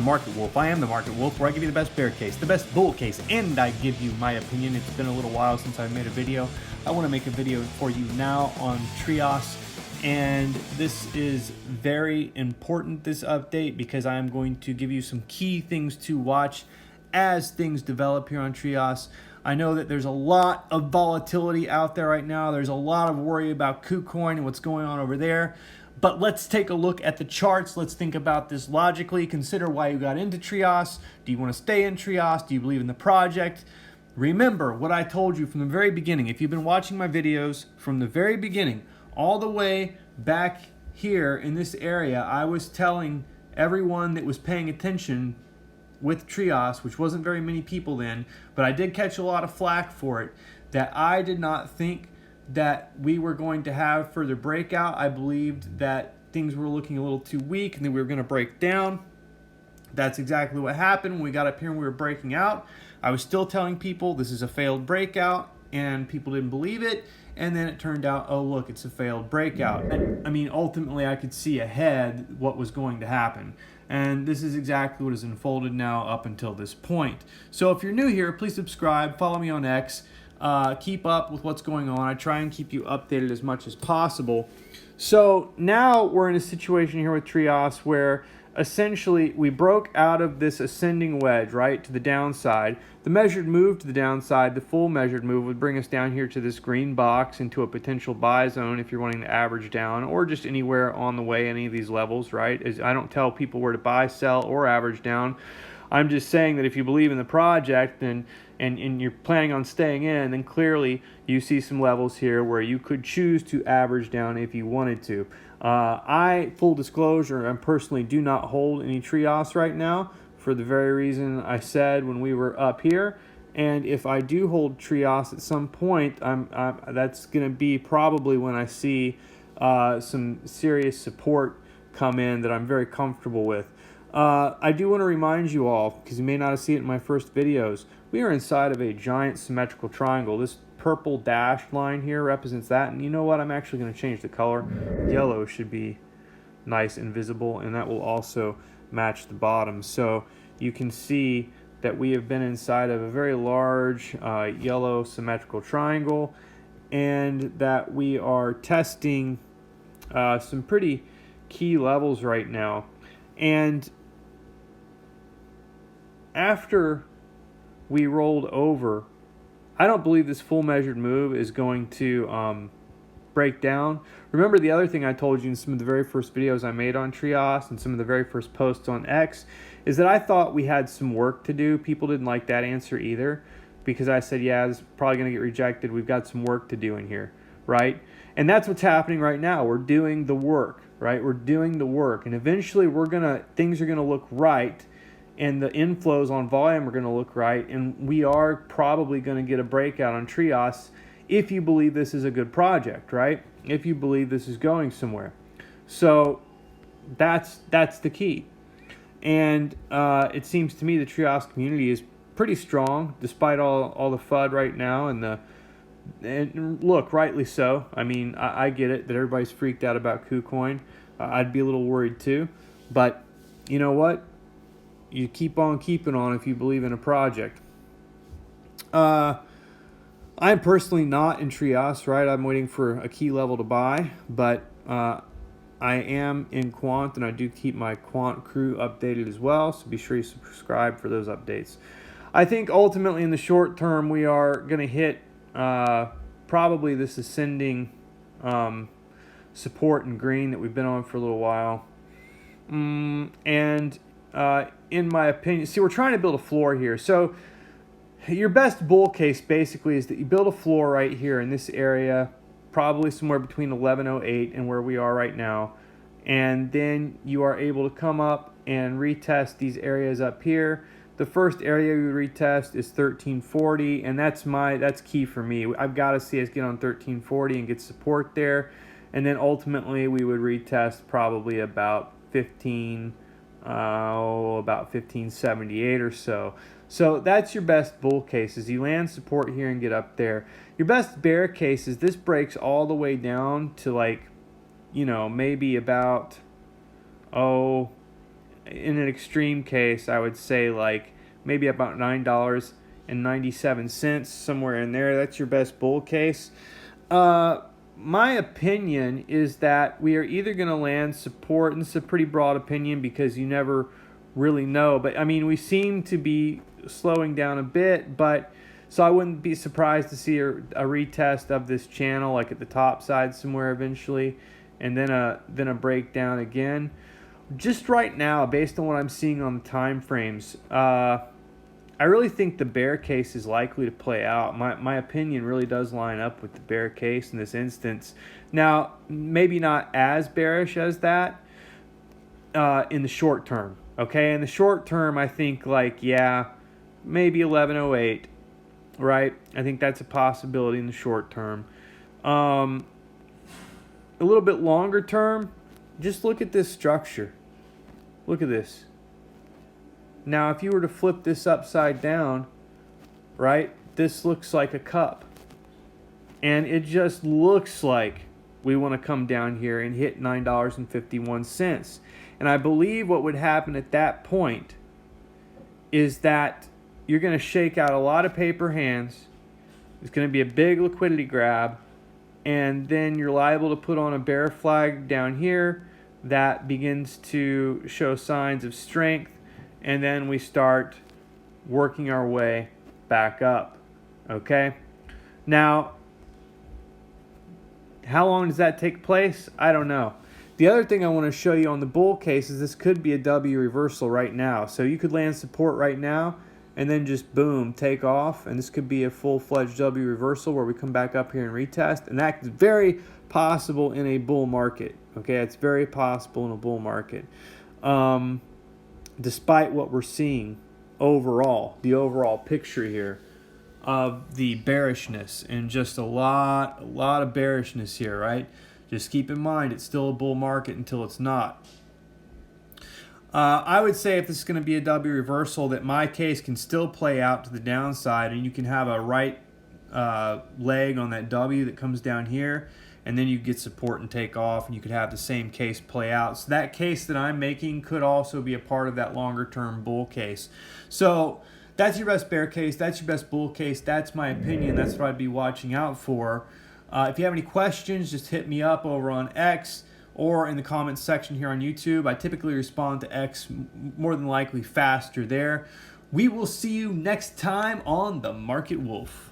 the Market Wolf. I am the Market Wolf, where I give you the best bear case, the best bull case, and I give you my opinion. It's been a little while since I made a video. I want to make a video for you now on Trias, and this is very important, this update, because I am going to give you some key things to watch as things develop here on Trias. I know that there's a lot of volatility out there right now. There's a lot of worry about KuCoin and what's going on over there. But let's take a look at the charts. Let's think about this logically. Consider why you got into Trias. Do you want to stay in Trias? Do you believe in the project? Remember what I told you from the very beginning. If you've been watching my videos from the very beginning, all the way back here in this area, I was telling everyone that was paying attention with Trias, which wasn't very many people then, but I did catch a lot of flack for it, that I did not think that we were going to have further breakout. I believed that things were looking a little too weak and that we were going to break down. That's exactly what happened. When we got up here and we were breaking out, I was still telling people this is a failed breakout, and people didn't believe it. And then it turned out, oh look, it's a failed breakout. I mean, ultimately I could see ahead what was going to happen. And this is exactly what has unfolded now up until this point. So if you're new here, please subscribe, follow me on X. Keep up with what's going on. I try and keep you updated as much as possible. So now we're in a situation here with Trias where essentially we broke out of this ascending wedge, right, to the downside. The measured move to the downside, the full measured move, would bring us down here to this green box into a potential buy zone if you're wanting to average down, or just anywhere on the way, any of these levels, right? As I don't tell people where to buy, sell, or average down. I'm just saying that if you believe in the project then and you're planning on staying in, then clearly you see some levels here where you could choose to average down if you wanted to. Full disclosure, I personally do not hold any Trias right now for the very reason I said when we were up here. And if I do hold Trias at some point, that's going to be probably when I see some serious support come in that I'm very comfortable with. I do want to remind you all, because you may not have seen it in my first videos, we are inside of a giant symmetrical triangle. This purple dashed line here represents that, and you know what? I'm actually going to change the color. Yellow should be nice and visible, and that will also match the bottom. So you can see that we have been inside of a very large yellow symmetrical triangle, and that we are testing some pretty key levels right now. And after we rolled over, I don't believe this full measured move is going to break down. Remember the other thing I told you in some of the very first videos I made on Trias and some of the very first posts on X is that I thought we had some work to do. People didn't like that answer either, because I said, yeah, this is probably going to get rejected. We've got some work to do in here, right? And that's what's happening right now. We're doing the work, right? We're doing the work, and eventually things are gonna look right, and the inflows on volume are gonna look right, and we are probably gonna get a breakout on Trias if you believe this is a good project, right? If you believe this is going somewhere. So that's the key. And it seems to me the Trias community is pretty strong despite all the FUD right now, and look, rightly so. I mean, I get it that everybody's freaked out about KuCoin. I'd be a little worried too. But you know what? You keep on keeping on if you believe in a project. I'm personally not in Trias, right? I'm waiting for a key level to buy. But I am in Quant, and I do keep my Quant crew updated as well. So be sure you subscribe for those updates. I think ultimately in the short term we are going to hit probably this ascending support in green that we've been on for a little while. And in my opinion, see, we're trying to build a floor here. So your best bull case basically is that you build a floor right here in this area, probably somewhere between 1108 and where we are right now. And then you are able to come up and retest these areas up here. The first area we retest is 1340, and that's key for me. I've got to see us get on 1340 and get support there, and then ultimately we would retest probably about 1578 or so. So that's your best bull case, is you land support here and get up there. Your best bear case is this breaks all the way down to, like, you know, maybe about in an extreme case, I would say like maybe about $9.97, somewhere in there. That's your best bull case. My opinion is that we are either going to land support, and it's a pretty broad opinion because you never really know. But I mean, we seem to be slowing down a bit, but so I wouldn't be surprised to see a retest of this channel, like at the top side somewhere eventually, and then a breakdown again. Just right now, based on what I'm seeing on the time frames, I really think the bear case is likely to play out. My opinion really does line up with the bear case in this instance. Now, maybe not as bearish as that in the short term. Okay, in the short term, I think like, yeah, maybe 1108, right? I think that's a possibility in the short term. A little bit longer term, just look at this structure. Look at this. Now, if you were to flip this upside down, right, this looks like a cup. And it just looks like we want to come down here and hit $9.51. And I believe what would happen at that point is that you're going to shake out a lot of paper hands. It's going to be a big liquidity grab. And then you're liable to put on a bear flag down here that begins to show signs of strength. And then we start working our way back up, okay? Now, how long does that take place? I don't know. The other thing I want to show you on the bull case is this could be a W reversal right now. So you could land support right now and then just boom, take off. And this could be a full-fledged W reversal where we come back up here and retest. And that's very possible in a bull market, okay? It's very possible in a bull market. Despite what we're seeing overall, the overall picture here of the bearishness, and just a lot of bearishness here, right? Just keep in mind, it's still a bull market until it's not. I would say if this is going to be a W reversal, that my case can still play out to the downside, and you can have a right leg on that W that comes down here, and then you get support and take off, and you could have the same case play out. So that case that I'm making could also be a part of that longer term bull case. So that's your best bear case. That's your best bull case. That's my opinion. That's what I'd be watching out for. If you have any questions, just hit me up over on X or in the comments section here on YouTube. I typically respond to X more than likely faster there. We will see you next time on The Market Wolf.